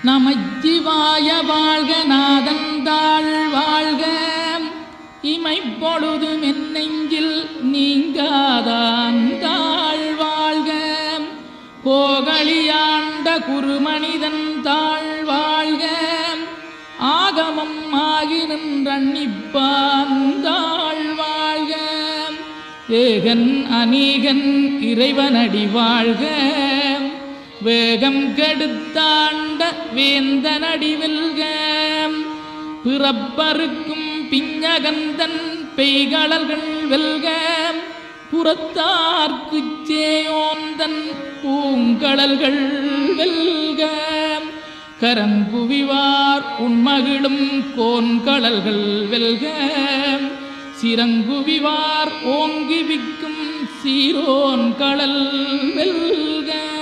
நமச்சிவாய வாழ்க நாதந்தாள் வாழ்க இமைப்பொழுது மென்னெஞ்சில் நீங்காதாந்தாள் வாழ்க கோகலியாண்ட குருமனிதன் தாழ் வாழ்க ஆகமம் ஆகி நின்றன்னிப்பாந்தாள் வாழ்க ஏகன் அநீகன் இறைவனடி வாழ்க வேகம் கெடுத்தாண்ட வேந்தனடி வெல்க பிறப்பருக்கும் பிஞகந்தன் பெய்களர்கள் வெல்க புறத்தார்க்குச் சேயோந்தன் பூங்கடல்கள் வெல்க கரங்குவிவார் உண்மகிழும் கோன்கடல்கள் வெல்க சிறங்குவிவார் ஓங்கி விக்கும் சீரோன் கடல் வெல்க.